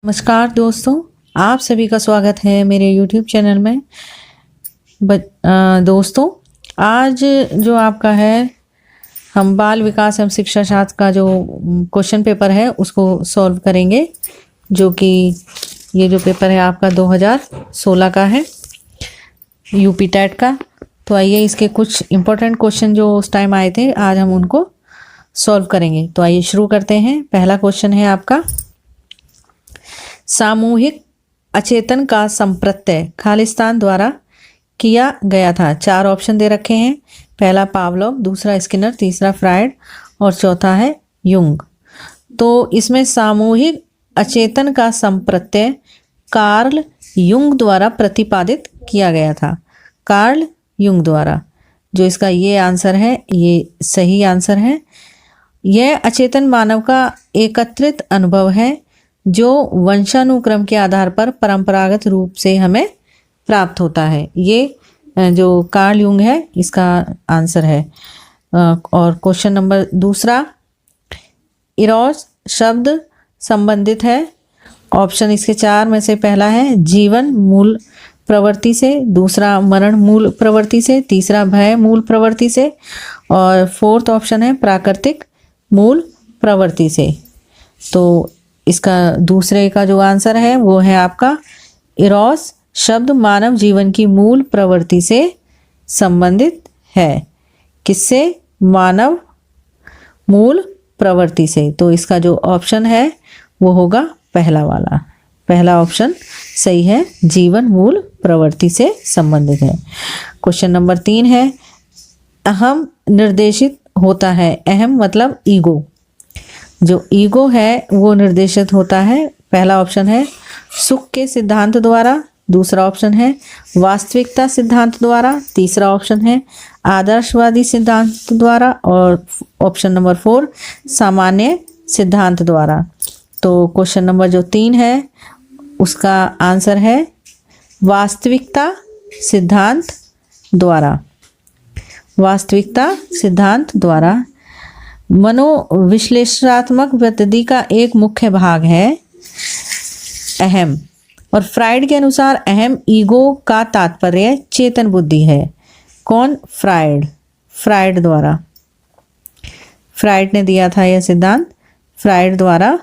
नमस्कार दोस्तों, आप सभी का स्वागत है मेरे YouTube चैनल में। दोस्तों, आज जो आपका है, हम बाल विकास एवं शिक्षा शास्त्र का जो क्वेश्चन पेपर है उसको सॉल्व करेंगे, जो कि ये जो पेपर है आपका 2016 का है, यूपी टेट का। तो आइए इसके कुछ इम्पोर्टेंट क्वेश्चन जो उस टाइम आए थे, आज हम उनको सॉल्व करेंगे। तो आइए शुरू करते हैं। पहला क्वेश्चन है आपका, सामूहिक अचेतन का संप्रत्यय खालिस्तान द्वारा किया गया था। 4 ऑप्शन दे रखे हैं। पहला पावलोव, दूसरा स्किनर, तीसरा फ्रायड और चौथा है युंग। तो इसमें सामूहिक अचेतन का संप्रत्यय कार्ल युंग द्वारा प्रतिपादित किया गया था। कार्ल युंग द्वारा, जो इसका ये आंसर है, ये सही आंसर है। यह अचेतन मानव का एकत्रित अनुभव है जो वंशानुक्रम के आधार पर परंपरागत रूप से हमें प्राप्त होता है। ये जो कार्ल युंग है, इसका आंसर है। और क्वेश्चन नंबर दूसरा, इरोस शब्द संबंधित है। ऑप्शन इसके 4 में से पहला है जीवन मूल प्रवृत्ति से, दूसरा मरण मूल प्रवृत्ति से, तीसरा भय मूल प्रवृत्ति से और फोर्थ ऑप्शन है प्राकृतिक मूल प्रवृत्ति से। तो इसका दूसरे का जो आंसर है वो है आपका इरोस शब्द मानव जीवन की मूल प्रवृत्ति से संबंधित है। किससे? मानव मूल प्रवृत्ति से। तो इसका जो ऑप्शन है वो होगा पहला वाला। पहला ऑप्शन सही है, जीवन मूल प्रवृत्ति से संबंधित है। क्वेश्चन नंबर 3 है, अहम निर्देशित होता है। अहम मतलब ईगो। जो ईगो है वो निर्देशित होता है। पहला ऑप्शन है सुख के सिद्धांत द्वारा, दूसरा ऑप्शन है वास्तविकता सिद्धांत द्वारा, तीसरा ऑप्शन है आदर्शवादी सिद्धांत द्वारा और ऑप्शन नंबर 4 सामान्य सिद्धांत द्वारा। तो क्वेश्चन नंबर जो 3 है उसका आंसर है वास्तविकता सिद्धांत द्वारा। वास्तविकता सिद्धांत द्वारा मनोविश्लेषणात्मक पद्धति का एक मुख्य भाग है अहम। और फ्रायड के अनुसार अहम ईगो का तात्पर्य चेतन बुद्धि है। कौन? फ्रायड। फ्रायड द्वारा, फ्रायड ने दिया था यह सिद्धांत। फ्रायड द्वारा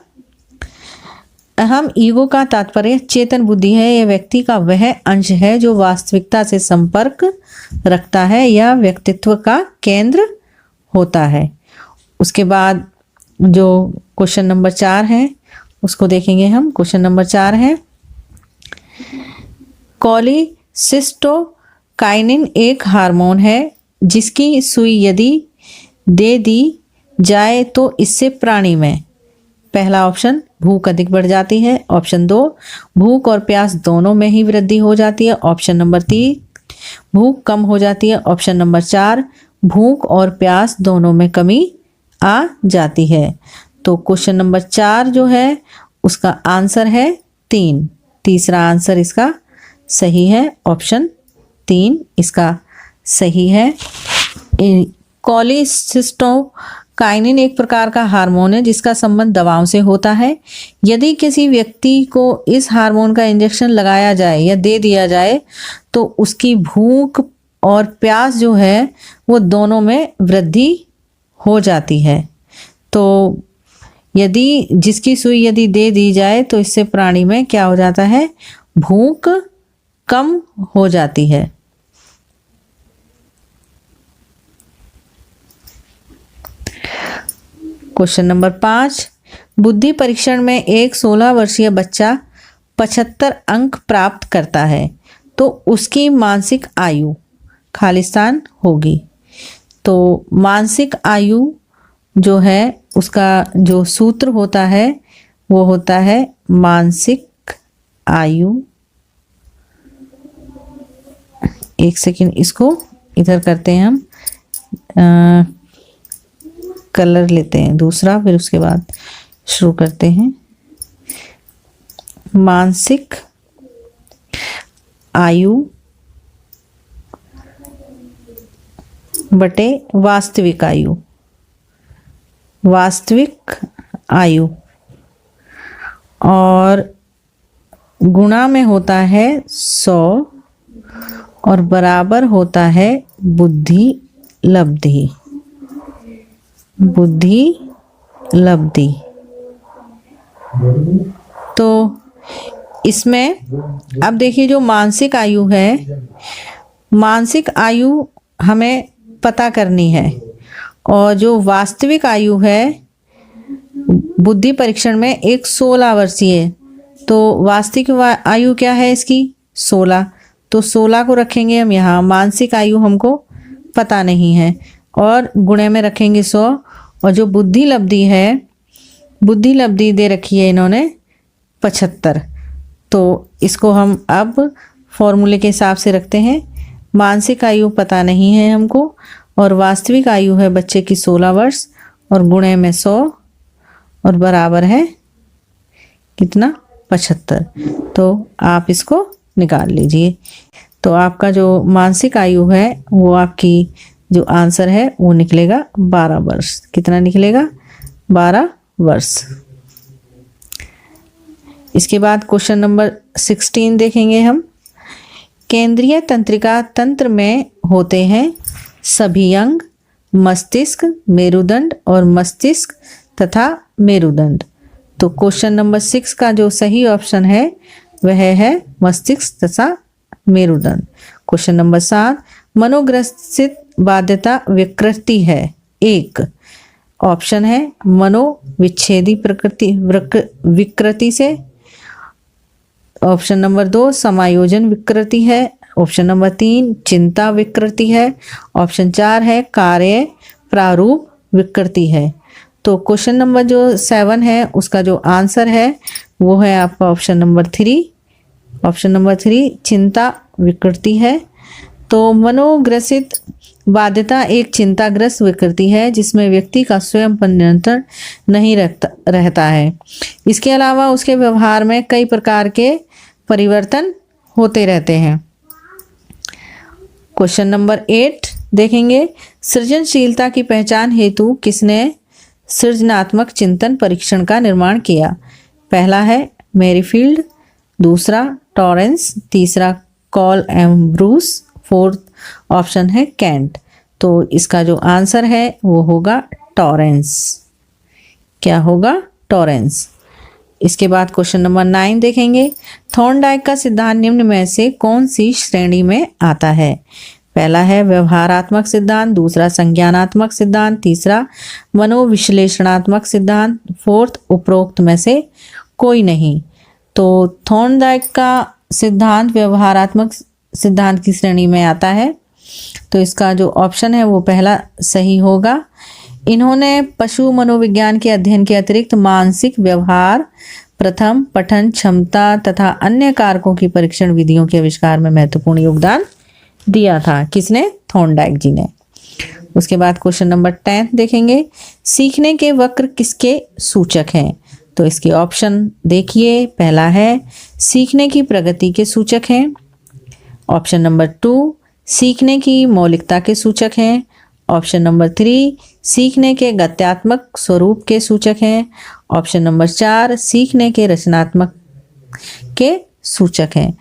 अहम ईगो का तात्पर्य चेतन बुद्धि है। यह व्यक्ति का वह अंश है जो वास्तविकता से संपर्क रखता है या व्यक्तित्व का केंद्र होता है। उसके बाद जो क्वेश्चन नंबर 4 है उसको देखेंगे हम। क्वेश्चन नंबर 4 है, कोलिसिस्टोकाइनिन एक हार्मोन है जिसकी सुई यदि दे दी जाए तो इससे प्राणी में, पहला ऑप्शन भूख अधिक बढ़ जाती है, ऑप्शन 2 भूख और प्यास दोनों में ही वृद्धि हो जाती है, ऑप्शन नंबर 3 भूख कम हो जाती है, ऑप्शन नंबर 4 भूख और प्यास दोनों में कमी आ जाती है। तो क्वेश्चन नंबर 4 जो है उसका आंसर है 3। तीसरा आंसर इसका सही है, ऑप्शन 3 इसका सही है। कोलिसिस्टोकाइनिन एक प्रकार का हार्मोन है जिसका संबंध दवाओं से होता है। यदि किसी व्यक्ति को इस हार्मोन का इंजेक्शन लगाया जाए या दे दिया जाए तो उसकी भूख और प्यास जो है वो दोनों में वृद्धि हो जाती है। तो यदि जिसकी सुई यदि दे दी जाए तो इससे प्राणी में क्या हो जाता है? भूख कम हो जाती है। क्वेश्चन नंबर 5, बुद्धि परीक्षण में एक 16 वर्षीय बच्चा 75 अंक प्राप्त करता है तो उसकी मानसिक आयु खालिस्तान होगी। तो मानसिक आयु जो है उसका जो सूत्र होता है वो होता है मानसिक आयु। एक सेकंड, इसको इधर करते हैं हम, कलर लेते हैं दूसरा, फिर उसके बाद शुरू करते हैं। मानसिक आयु बटे वास्तविक आयु। वास्तविक आयु और गुणा में होता है 100 और बराबर होता है बुद्धि लब्धि। बुद्धि लब्धि। तो इसमें अब देखिए जो मानसिक आयु है, मानसिक आयु हमें पता करनी है और जो वास्तविक आयु है बुद्धि परीक्षण में एक 16 वर्षीय। तो वास्तविक आयु क्या है इसकी 16, तो 16 को रखेंगे हम यहाँ। मानसिक आयु हमको पता नहीं है और गुणे में रखेंगे 100 और जो बुद्धि लब्धि है, बुद्धि लब्धि दे रखी है इन्होंने 75। तो इसको हम अब फॉर्मूले के हिसाब से रखते हैं। मानसिक आयु पता नहीं है हमको और वास्तविक आयु है बच्चे की 16 वर्ष और गुणे में 100 और बराबर है कितना 75। तो आप इसको निकाल लीजिए। तो आपका जो मानसिक आयु है वो आपकी जो आंसर है वो निकलेगा 12 वर्ष। कितना निकलेगा 12 वर्ष। इसके बाद क्वेश्चन नंबर 16 देखेंगे हम। केंद्रीय तंत्रिका तंत्र में होते हैं सभी अंग, मस्तिष्क, मेरुदंड और मस्तिष्क तथा मेरुदंड। तो क्वेश्चन नंबर 6 का जो सही ऑप्शन है वह है मस्तिष्क तथा मेरुदंड। क्वेश्चन नंबर 7 मनोग्रसित बाध्यता विकृति है। एक ऑप्शन है मनोविच्छेदी विकृति से। ऑप्शन नंबर 2 समायोजन विकृति है। ऑप्शन नंबर 3 चिंता विकृति है। ऑप्शन 4 है कार्य प्रारूप विकृति है। तो क्वेश्चन नंबर जो 7 है उसका जो आंसर है वो है आपका ऑप्शन नंबर 3। ऑप्शन नंबर 3 चिंता विकृति है। तो मनोग्रसित बाध्यता एक चिंताग्रस्त विकृति है जिसमें व्यक्ति का स्वयं पर नियंत्रण नहीं रहता है। इसके अलावा उसके व्यवहार में कई प्रकार के परिवर्तन होते रहते हैं। क्वेश्चन नंबर 8 देखेंगे। सृजनशीलता की पहचान हेतु किसने सृजनात्मक चिंतन परीक्षण का निर्माण किया? पहला है मैरीफील्ड, दूसरा टॉरेंस, तीसरा call M Bruce, fourth option है कैंट। तो इसका जो आंसर है वो होगा टॉरेंस। क्या होगा? टॉरेंस। इसके बाद क्वेश्चन नंबर 9 देखेंगे। थॉर्नडाइक का सिद्धांत निम्न में से कौन सी श्रेणी में आता है? पहला है व्यवहारात्मक सिद्धांत, दूसरा संज्ञानात्मक सिद्धांत, तीसरा मनोविश्लेषणात्मक सिद्धांत, फोर्थ उपरोक्त में से कोई नहीं। तो थॉर्नडाइक का सिद्धांत व्यवहारात्मक सिद्धांत की श्रेणी में आता है। तो इसका जो ऑप्शन है वो पहला सही होगा। इन्होंने पशु मनोविज्ञान के अध्ययन के अतिरिक्त मानसिक व्यवहार, प्रथम पठन क्षमता तथा अन्य कारकों की परीक्षण विधियों के आविष्कार में महत्वपूर्ण योगदान दिया था। किसने? थॉर्नडाइक जी ने। उसके बाद क्वेश्चन नंबर 10 देखेंगे। सीखने के वक्र किसके सूचक हैं? तो इसके ऑप्शन देखिए। पहला है सीखने की प्रगति के सूचक हैं। ऑप्शन नंबर 2 सीखने की मौलिकता के सूचक हैं। ऑप्शन नंबर 3 सीखने के गत्यात्मक स्वरूप के सूचक हैं। ऑप्शन नंबर 4 सीखने के रचनात्मक के सूचक हैं।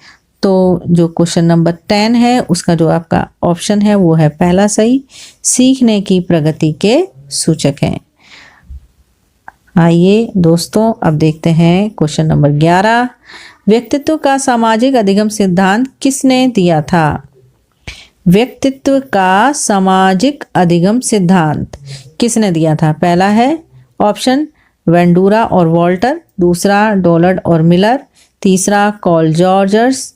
तो जो क्वेश्चन नंबर 10 है उसका जो आपका ऑप्शन है वो है पहला सही, सीखने की प्रगति के सूचक हैं। आइए दोस्तों अब देखते हैं क्वेश्चन नंबर 11। व्यक्तित्व का सामाजिक अधिगम सिद्धांत किसने दिया था? व्यक्तित्व का सामाजिक अधिगम सिद्धांत किसने दिया था? पहला है ऑप्शन वेंडूरा और वॉल्टर, दूसरा डोलर्ड और मिलर, तीसरा कॉल जॉर्जर्स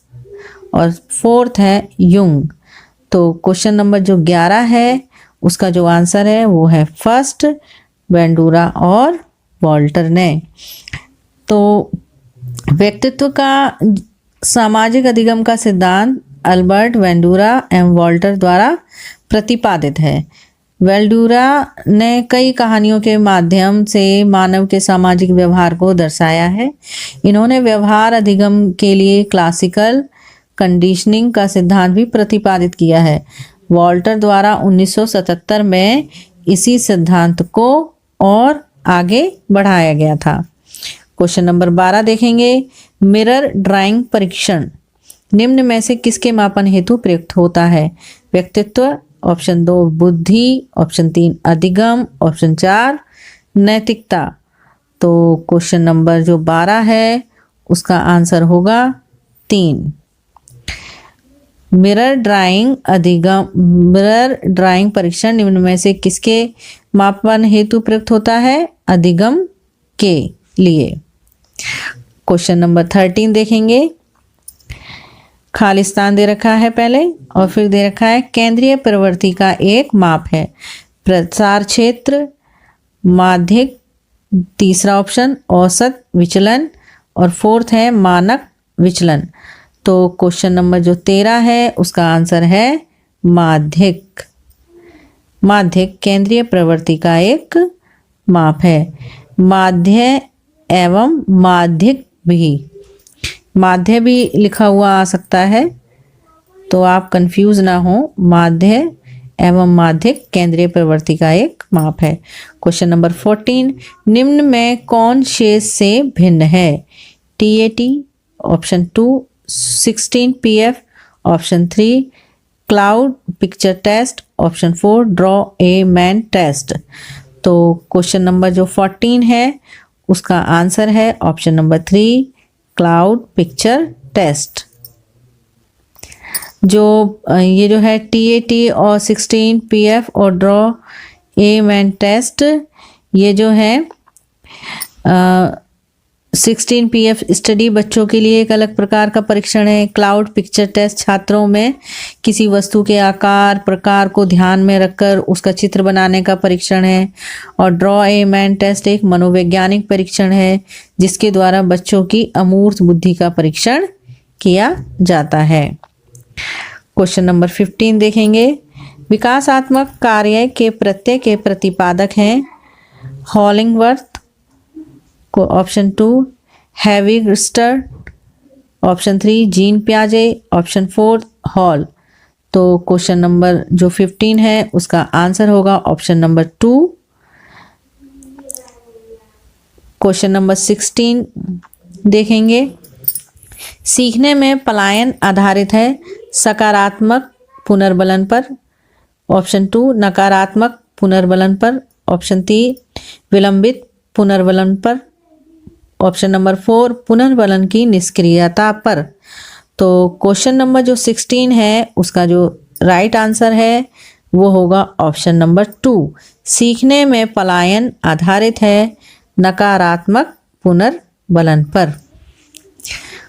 और फोर्थ है युंग। तो क्वेश्चन नंबर जो 11 है उसका जो आंसर है वो है फर्स्ट, वेंडूरा और वॉल्टर ने। तो व्यक्तित्व का सामाजिक अधिगम का सिद्धांत अल्बर्ट वेंडूरा एवं वॉल्टर द्वारा प्रतिपादित है। वेंडूरा ने कई कहानियों के माध्यम से मानव के सामाजिक व्यवहार को दर्शाया है। इन्होंने व्यवहार अधिगम के लिए क्लासिकल कंडीशनिंग का सिद्धांत भी प्रतिपादित किया है। वॉल्टर द्वारा 1977 में इसी सिद्धांत को और आगे बढ़ाया गया था। क्वेश्चन नंबर 12 देखेंगे। मिरर ड्राइंग परीक्षण निम्न में से किसके मापन हेतु प्रयुक्त होता है? व्यक्तित्व, ऑप्शन 2 बुद्धि, ऑप्शन 3 अधिगम, ऑप्शन 4 नैतिकता। तो क्वेश्चन नंबर जो 12 है उसका आंसर होगा 3। मिरर ड्राइंग परीक्षण निम्न में से किसके मापन हेतु प्रयुक्त होता है? अधिगम के लिए। क्वेश्चन नंबर 13 देखेंगे। खालिस्तान दे रखा है पहले और फिर दे रखा है केंद्रीय प्रवृत्ति का एक माप है। प्रसार क्षेत्र, माध्यिक, तीसरा ऑप्शन औसत विचलन और फोर्थ है मानक विचलन। तो क्वेश्चन नंबर जो 13 है उसका आंसर है माध्यिक। माध्यिक केंद्रीय प्रवृत्ति का एक माप है। माध्य एवं माध्यिक भी, माध्य भी लिखा हुआ आ सकता है तो आप कंफ्यूज ना हो। माध्य एवं माध्यिक केंद्रीय प्रवृत्ति का एक माप है। क्वेश्चन नंबर 14 निम्न में कौन शेष से भिन्न है? TAT, ऑप्शन 2 16 PF, ऑप्शन 3 cloud picture test, option 4 draw a man test. तो क्वेश्चन नंबर जो 14 है उसका आंसर है option number 3 cloud picture test. जो ये जो है TAT और 16 PF और ड्रॉ ए मैन टेस्ट, ये जो है 16 PF स्टडी बच्चों के लिए एक अलग प्रकार का परीक्षण है। क्लाउड पिक्चर टेस्ट छात्रों में किसी वस्तु के आकार प्रकार को ध्यान में रखकर उसका चित्र बनाने का परीक्षण है। और ड्रॉ ए मैन टेस्ट एक मनोवैज्ञानिक परीक्षण है जिसके द्वारा बच्चों की अमूर्त बुद्धि का परीक्षण किया जाता है। क्वेश्चन नंबर 15 देखेंगे। विकासात्मक कार्य के प्रत्यय के प्रतिपादक हैं Hollingworth, option 2 Havighurst, option 3 Jean पियाजे, ऑप्शन 4 हॉल। तो क्वेश्चन नंबर जो 15 है उसका आंसर होगा ऑप्शन नंबर 2। क्वेश्चन नंबर 16 देखेंगे। सीखने में पलायन आधारित है सकारात्मक पुनर्बलन पर, ऑप्शन 2 नकारात्मक पुनर्बलन पर, ऑप्शन 3 विलंबित पुनर्बलन पर, ऑप्शन नंबर 4 पुनर्बलन की निष्क्रियता पर। तो क्वेश्चन नंबर जो 16 है उसका जो राइट आंसर है वो होगा ऑप्शन नंबर 2। सीखने में पलायन आधारित है नकारात्मक पुनर्बलन पर।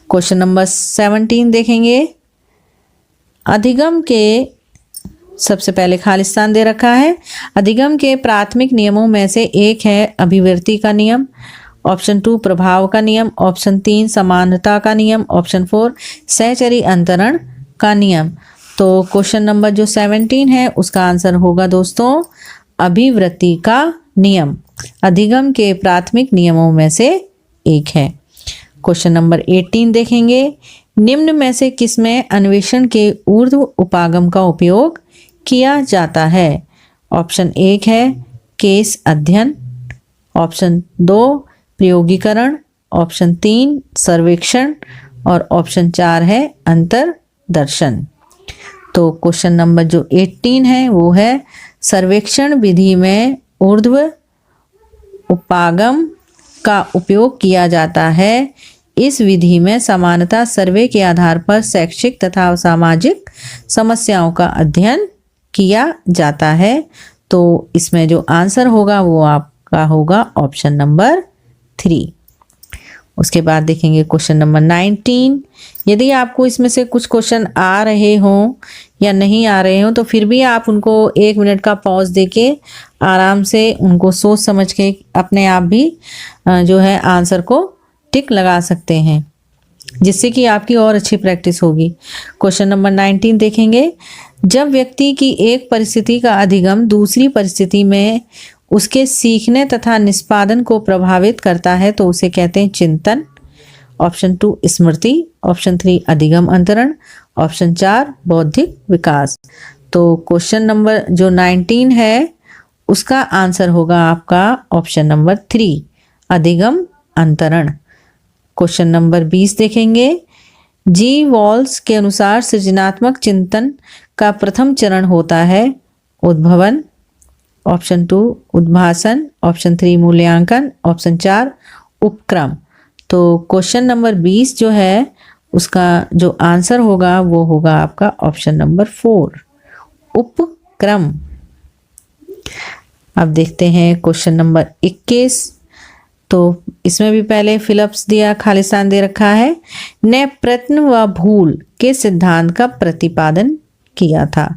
क्वेश्चन नंबर 17 देखेंगे। अधिगम के सबसे पहले खालिस्तान दे रखा है। अधिगम के प्राथमिक नियमों में से एक है अभिवृत्ति का नियम, ऑप्शन 2 प्रभाव का नियम, ऑप्शन 3 समानता का नियम, ऑप्शन 4 सहचरी अंतरण का नियम। तो क्वेश्चन नंबर जो 17 है उसका आंसर होगा दोस्तों अभिवृत्ति का नियम। अधिगम के प्राथमिक नियमों में से एक है। क्वेश्चन नंबर 18 देखेंगे। निम्न में से किसमें अन्वेषण के ऊर्ध्व उपागम का उपयोग किया जाता है? ऑप्शन 1 है केस अध्ययन, ऑप्शन 2 प्रयोगीकरण, ऑप्शन 3 सर्वेक्षण और ऑप्शन 4 है अंतर्दर्शन। तो क्वेश्चन नंबर जो 18 है वो है सर्वेक्षण विधि में ऊर्ध्व उपागम का उपयोग किया जाता है। इस विधि में समानता सर्वे के आधार पर शैक्षिक तथा सामाजिक समस्याओं का अध्ययन किया जाता है। तो इसमें जो आंसर होगा वो आपका होगा ऑप्शन नंबर 3। उसके बाद देखेंगे क्वेश्चन नंबर 19। यदि आपको इसमें से कुछ क्वेश्चन आ रहे हों या नहीं आ रहे हों तो फिर भी आप उनको 1 मिनट का पॉज देके आराम से उनको सोच समझ के अपने आप भी जो है आंसर को टिक लगा सकते हैं, जिससे कि आपकी और अच्छी प्रैक्टिस होगी। क्वेश्चन नंबर 19 देखेंगे। जब व्यक्ति की एक परिस्थिति का अधिगम दूसरी परिस्थिति में उसके सीखने तथा निष्पादन को प्रभावित करता है तो उसे कहते हैं चिंतन, ऑप्शन 2 स्मृति, ऑप्शन 3 अधिगम अंतरण, ऑप्शन 4 बौद्धिक विकास। तो क्वेश्चन नंबर जो 19 है उसका आंसर होगा आपका ऑप्शन नंबर 3 अधिगम अंतरण। क्वेश्चन नंबर 20 देखेंगे। जी वॉल्स के अनुसार सृजनात्मक चिंतन का प्रथम चरण होता है उद्भवन, ऑप्शन 2 उद्भासन, ऑप्शन 3 मूल्यांकन, ऑप्शन 4 उपक्रम। तो क्वेश्चन नंबर 20 जो है उसका जो आंसर होगा वो होगा आपका ऑप्शन नंबर 4 उपक्रम। अब देखते हैं क्वेश्चन नंबर 21। तो इसमें भी पहले फिलअप्स दिया, खालिस्तान दे रखा है। ने प्रत्न व भूल के सिद्धांत का प्रतिपादन किया था।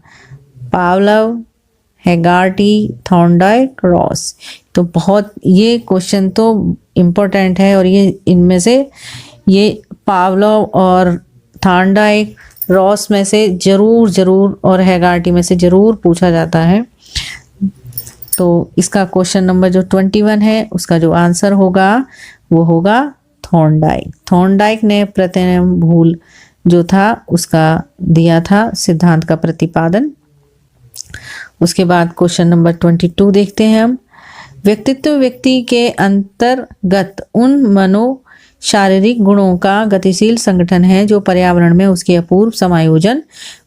Pavlov, Hegarty, Thorndike, Ross. तो बहुत ये क्वेश्चन तो इम्पोर्टेंट है और ये इनमें से ये पावलोव और थॉर्नडाइक, रॉस में से जरूर और हेगार्टी में से जरूर पूछा जाता है। तो इसका क्वेश्चन नंबर जो 21 है उसका जो आंसर होगा वो होगा थॉर्नडाइक। थॉर्नडाइक ने प्रत्यय भूल जो था उसका दिया था सिद्धांत का प्रतिपादन। उसके बाद क्वेश्चन नंबर 22 देखते हैं हम। व्यक्तित्व व्यक्ति के अंतर्गत उन मनो शारीरिक गुणों का गतिशील संगठन है जो पर्यावरण में उसके अपूर्व समायोजन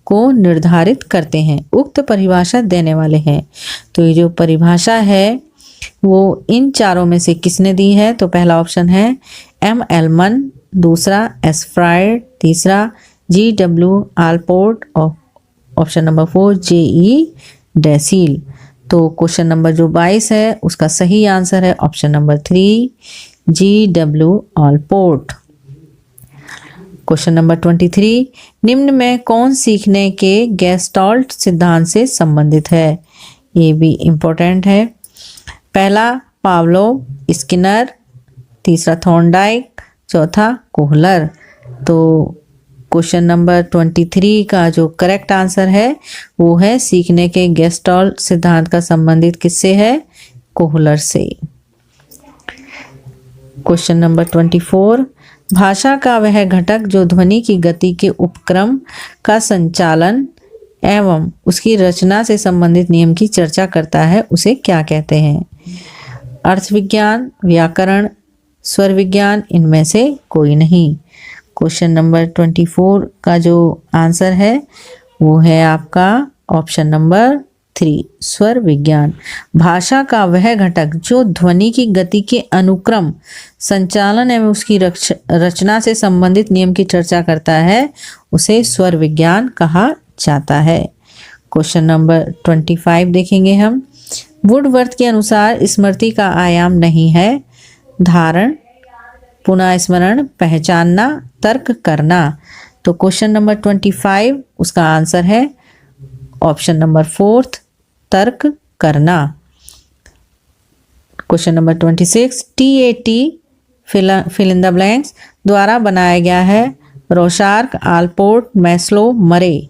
को निर्धारित करते हैं। उक्त परिभाषा देने वाले हैं। तो ये जो परिभाषा है वो इन चारों में से किसने दी है? तो पहला ऑप्शन है एम एलमन, दूसरा एस फ्राइड, तीसरा G.W. आलपोर्ट और ऑप्शन नंबर 4 J.E. डेसील। तो क्वेश्चन नंबर जो 22 है उसका सही आंसर है option number 3 G.W. Allport. Question number 23। निम्न में कौन सीखने के गेस्टाल्ट सिद्धांत से संबंधित है? ये भी इम्पोर्टेंट है। पहला पावलोव, स्किनर, तीसरा थॉर्नडाइक, चौथा कोहलर। तो क्वेश्चन नंबर 23 का जो करेक्ट आंसर है वो है सीखने के गेस्टाल्ट सिद्धांत का संबंधित किससे है? कोहलर से। Question number 24। भाषा का वह घटक जो ध्वनि की गति के उपक्रम का संचालन एवं उसकी रचना से संबंधित नियम की चर्चा करता है उसे क्या कहते हैं? अर्थ विज्ञान, व्याकरण, स्वर विज्ञान, इनमें से कोई नहीं। क्वेश्चन नंबर 24 का जो आंसर है वो है आपका ऑप्शन नंबर 3 स्वर विज्ञान। भाषा का वह घटक जो ध्वनि की गति के अनुक्रम संचालन एवं उसकी रचना से संबंधित नियम की चर्चा करता है उसे स्वर विज्ञान कहा जाता है। क्वेश्चन नंबर 25 देखेंगे हम। वुडवर्थ के अनुसार स्मृति का आयाम नहीं है धारण, पुनः स्मरण, पहचानना, तर्क करना। तो क्वेश्चन नंबर 25 उसका आंसर है ऑप्शन नंबर 4 तर्क करना। Question number 26। TAT fill in the blanks द्वारा बनाया गया है रोशार्क, आलपोर्ट, मैस्लो, मरे।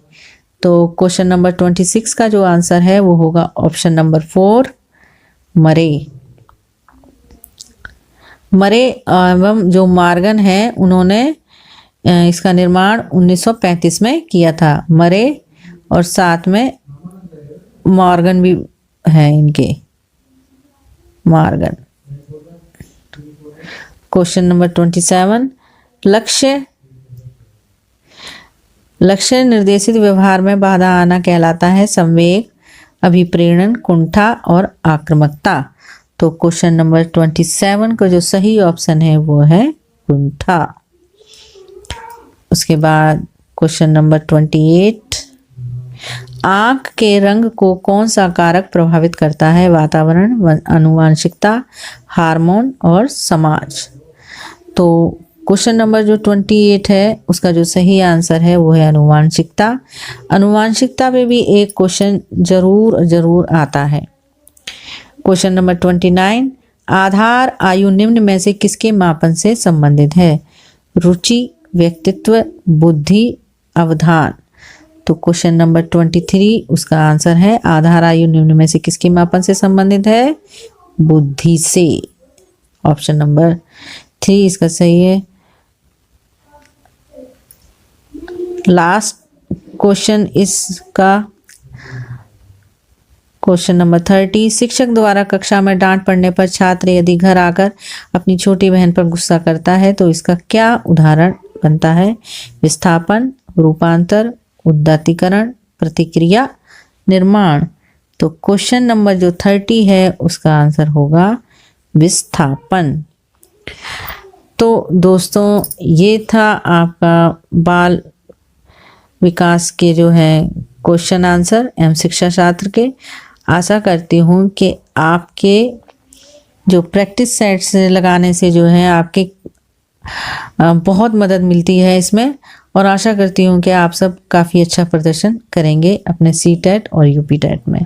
तो क्वेश्चन नंबर 26 का जो आंसर है वो होगा ऑप्शन नंबर 4 मरे। मरे एवं जो मॉर्गन है उन्होंने इसका निर्माण 1935 में किया था। मरे और साथ में मॉर्गन भी है इनके, मॉर्गन। Question number 27। लक्ष्य निर्देशित व्यवहार में बाधा आना कहलाता है संवेग, अभिप्रेरण, कुंठा और आक्रामकता। तो क्वेश्चन नंबर 27 का जो सही ऑप्शन है वो है कुंठा। उसके बाद क्वेश्चन नंबर 28। आंख के रंग को कौन सा कारक प्रभावित करता है? वातावरण, आनुवंशिकता, हार्मोन और समाज। तो क्वेश्चन नंबर जो 28 है उसका जो सही आंसर है वो है आनुवंशिकता। आनुवंशिकता में भी एक क्वेश्चन जरूर आता है। Question number 29। आधार आयु निम्न में से किसके मापन से संबंधित है? रुचि, व्यक्तित्व, बुद्धि, अवधान। तो क्वेश्चन नंबर 23 उसका आंसर है आधार आयु निम्न में से किसके मापन से संबंधित है? बुद्धि से। ऑप्शन नंबर 3 इसका सही है। लास्ट क्वेश्चन इसका क्वेश्चन नंबर 30, शिक्षक द्वारा कक्षा में डांट पड़ने पर छात्र यदि घर आकर अपनी छोटी बहन पर गुस्सा करता है तो इसका क्या उदाहरण बनता है? विस्थापन, रूपांतर, उदात्तीकरण, प्रतिक्रिया, निर्माण। तो क्वेश्चन नंबर जो 30 है उसका आंसर होगा विस्थापन। तो दोस्तों ये था आपका बाल विकास के जो है क्वेश्चन आंसर एवं शिक्षा शास्त्र के। आशा करती हूँ कि आपके जो प्रैक्टिस सेट्स लगाने से जो है आपके बहुत मदद मिलती है इसमें, और आशा करती हूँ कि आप सब काफ़ी अच्छा प्रदर्शन करेंगे अपने CTET और UP TET में।